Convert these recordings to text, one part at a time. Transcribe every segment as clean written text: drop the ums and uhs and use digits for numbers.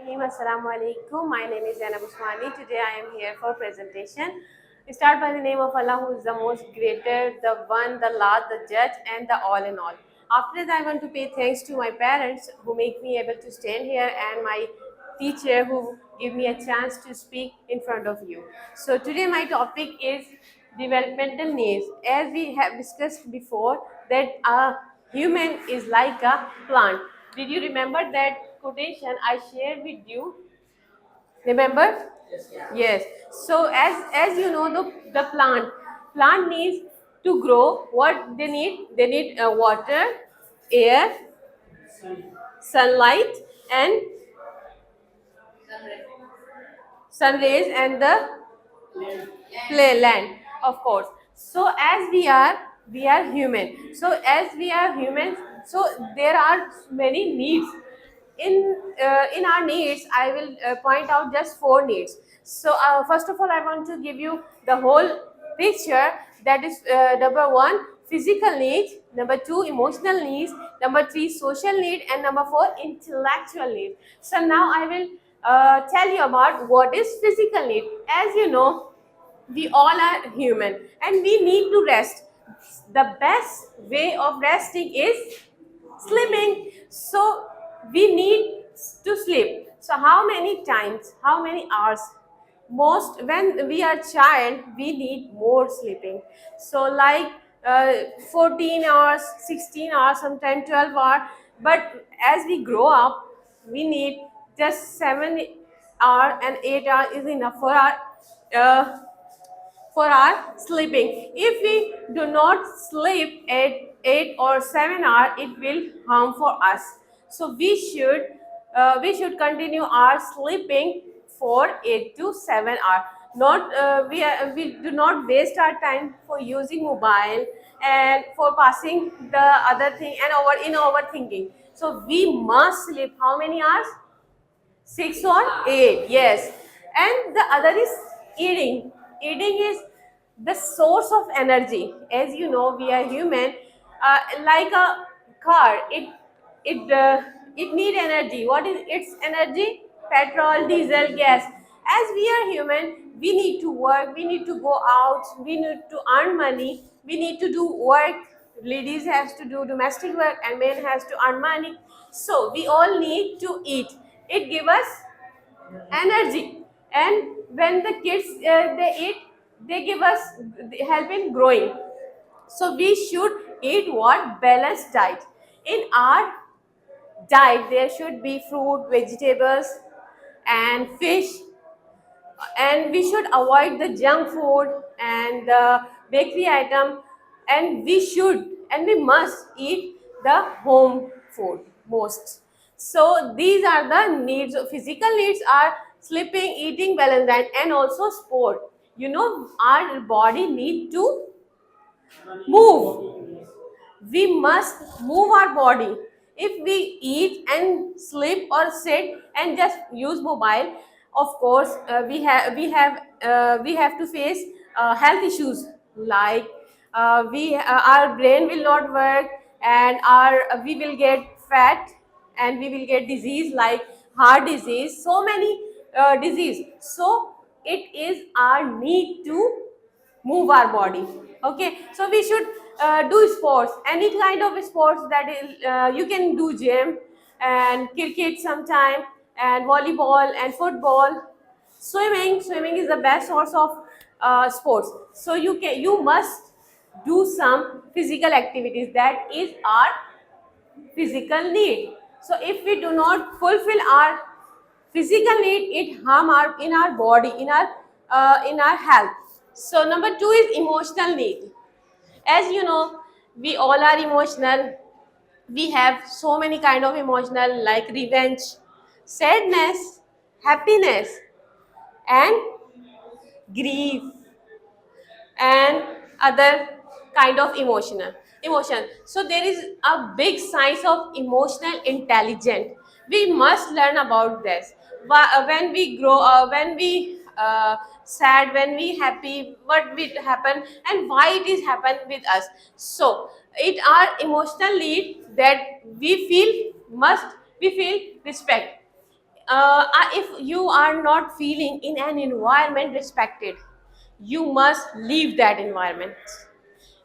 Assalamu alaikum. My name is Zainab Usmani. Today I am here for presentation. Start by the name of Allah, who is the most greater, the one, the Lord, the Judge, and the all in all. After that, I want to pay thanks to my parents who make me able to stand here, and my teacher who give me a chance to speak in front of you. So today my topic is developmental needs. As we have discussed before, that a human is like a plant. Did you remember that quotation I shared with you? Remember? Yes. So as you know, the plant needs to grow. What they need? They need water, air, sunlight, and sun rays, and the play land, of course. So as we are human. So as we are humans, so there are many needs. In our needs, I will point out just four needs. So first of all, I want to give you the whole picture. That is number one, physical needs; number two, emotional needs; number three, social need; and number four, intellectual need. So now I will tell you about what is physical need. As you know, we all are human and we need to rest. The best way of resting is sleeping. So we need to sleep. So how many times, how many hours? Most when we are child, we need more sleeping. So like 14 hours, 16 hours, sometimes 12 hours. But as we grow up, we need just 7 hours, and 8 hours is enough uh, for our sleeping. If we do not sleep at 8 or 7 hours, it will harm for us. So we should continue our sleeping for 8 to 7 hours. Not we do not waste our time for using mobile and for passing the other thing and in overthinking. So we must sleep how many hours? 6 or 8, yes. And the other is eating. Eating is the source of energy. As you know, we are human. Like a car, it need energy. What is its energy? Petrol, diesel, gas. As we are human, we need to work, we need to go out, we need to earn money, we need to do work. Ladies has to do domestic work and men has to earn money. So we all need to eat. It gives us energy. And when the kids they eat, they give us help in growing. So we should eat what? Balanced diet. In our diet, there should be fruit, vegetables, and fish, and we should avoid the junk food and the bakery item, and we must eat the home food most. So these are the needs. Physical needs are sleeping, eating, balance diet, and also sport. You know, our body need to move. We must move our body. If we eat and sleep or sit and just use mobile, of course we have to face health issues, like we our brain will not work, and we will get fat, and we will get disease like heart disease, so many disease. So it is our need to move our body. Okay, so we should do sports, any kind of sports. That is you can do gym and cricket sometime, and volleyball and football. Swimming is the best source of sports. So you must do some physical activities. That is our physical need. So if we do not fulfill our physical need, it harm our body, in our health. So number two is emotional need. As you know, we all are emotional. We have so many kind of emotional, like revenge, sadness, happiness, and grief, and other kind of emotion. So there is a big science of emotional intelligence. We must learn about this. When we grow, when we sad, when we happy, what will happen and why it is happen with us. So it are emotional need that we feel respect. if you are not feeling in an environment respected, you must leave that environment.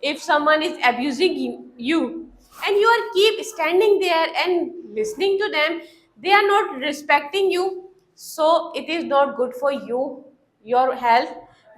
If someone is abusing you and you are keep standing there and listening to them, they are not respecting you, so it is not good for you. Your health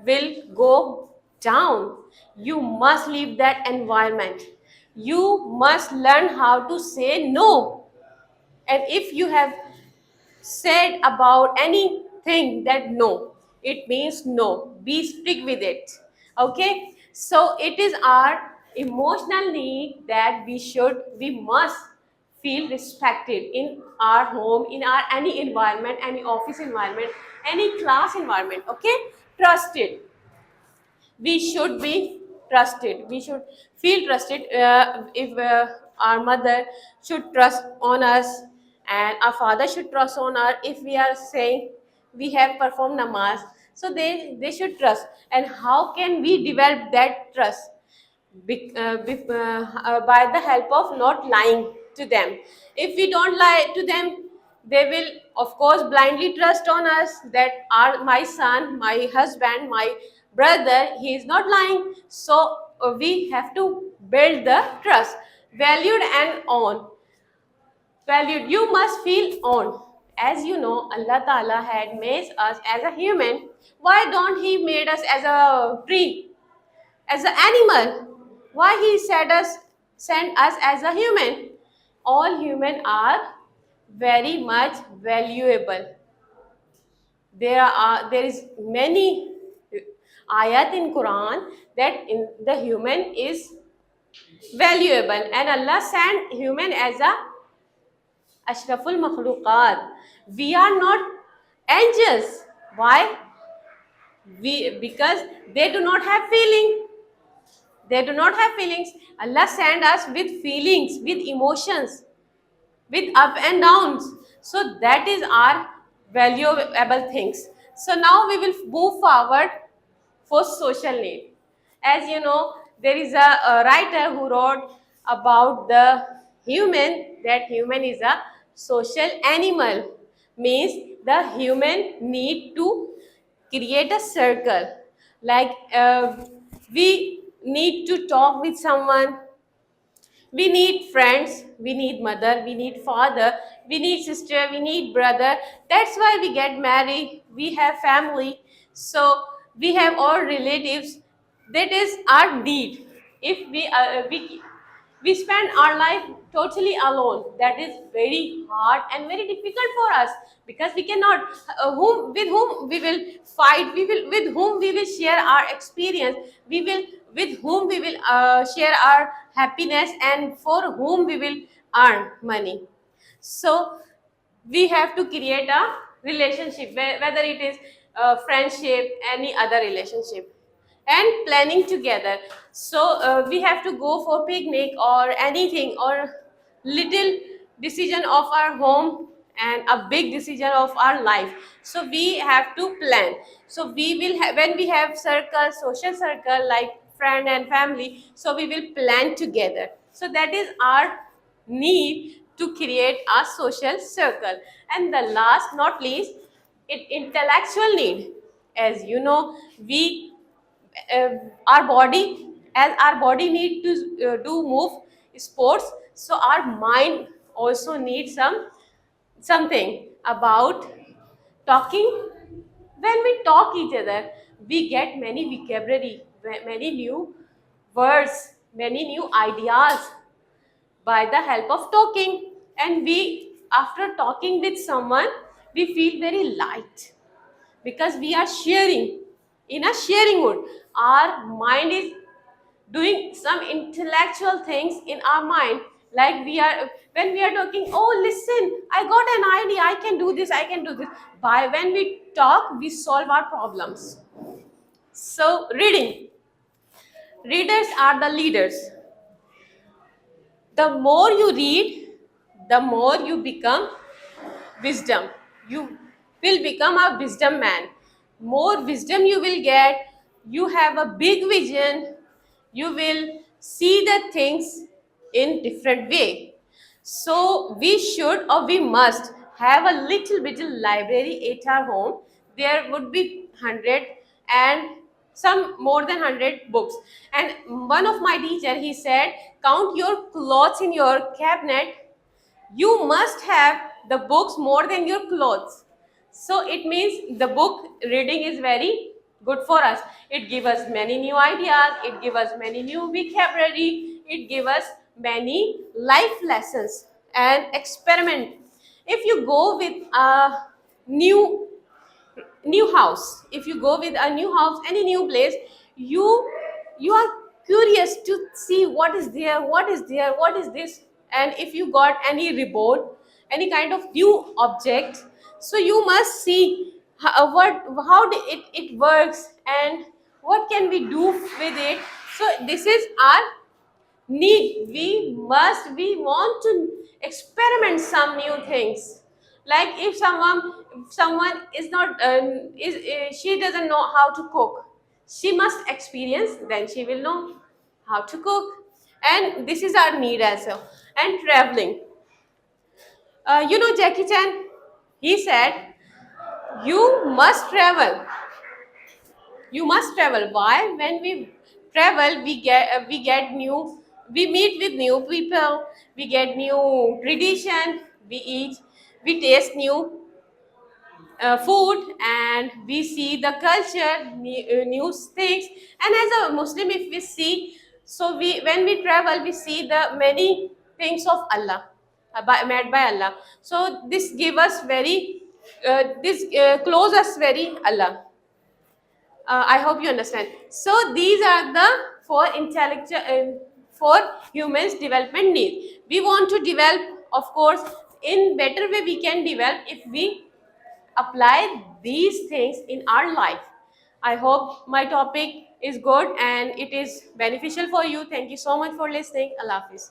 will go down. You must leave that environment. You must learn how to say no. And if you have said about anything that no, it means no. Be strict with it. Okay? So it is our emotional need that we must feel respected in our home, in our any environment, any office environment, any class environment. Okay? Trusted, we should be trusted, we should feel trusted. If our mother should trust on us, and our father should trust on us. If we are saying we have performed namaz, so they should trust. And how can we develop that trust? By the help of not lying to them. If we don't lie to them, they will of course blindly trust on us that my son, my husband, my brother, he is not lying. So we have to build the trust. Valued and on. Valued, you must feel on. As you know, Allah Ta'ala had made us as a human. Why don't He made us as a tree, as an animal? Why He sent us as a human? All human are very much valuable. There is many ayat in Quran that in the human is valuable, and Allah sent human as a ashraful makhluqat. We are not angels. Why? Because they do not have feeling. They do not have feelings. Allah sent us with feelings, with emotions, with up and downs. So that is our valuable things. So now we will move forward for social need. As you know, there is a writer who wrote about the human, that human is a social animal. Means the human need to create a circle. Like we need to talk with someone, we need friends, we need mother, we need father, we need sister, we need brother. That's why we get married, we have family. So we have all relatives. That is our need. If we spend our life totally alone, that is very hard and very difficult for us, because we cannot whom we will fight, we will with whom we will share our experience, we will with whom we will share our happiness, and for whom we will earn money. So we have to create a relationship, whether it is friendship, any other relationship, and planning together. So we have to go for picnic or anything, or little decision of our home and a big decision of our life. So we have to plan. So we will when we have circle, social circle like friend and family, so we will plan together. So that is our need to create a social circle. And the last not least, intellectual need. As you know, we uh, our body as our body need to do move sports, so our mind also needs something about talking. When we talk each other, we get many vocabulary, many new words, many new ideas by the help of talking. And we, after talking with someone, we feel very light, because we are sharing in a sharing mood. Our mind is doing some intellectual things in our mind, like we are when we are talking, oh listen, I got an idea, I can do this, I can do this. By when we talk, we solve our problems. So readers are the leaders. The more you read, the more you become wisdom. You will become a wisdom man. More wisdom you will get. You have a big vision. You will see the things in different way. So we should or we must have a little library at our home, there would be 100 and some more than 100 books. And one of my teacher, he said, count your clothes in your cabinet, you must have the books more than your clothes. So it means the book reading is very good for us. It gives us many new ideas, it gives us many new vocabulary, it gives us many life lessons and experiment. If you go with a new new house, if you go with a new house, any new place, you you are curious to see what is there, what is there, what is this. And if you got any report, any kind of new object, so you must see how it works and what can we do with it. So this is our need. We want to experiment some new things. Like if someone is not she doesn't know how to cook, she must experience, then she will know how to cook. And this is our need as well. And traveling, Jackie Chan, he said, you must travel, you must travel. Why? When we travel, we get new, we meet with new people, we get new tradition, we eat, we taste new food, and we see the culture, new things. And as a Muslim, if we see, so we when we travel, we see the many things of Allah, made by Allah. So this give us very this close us very Allah. I hope you understand. So these are the four intellectual, four humans development needs. We want to develop, of course, in better way we can develop if we apply these things in our life. I hope my topic is good and it is beneficial for you. Thank you so much for listening. Allah Hafiz.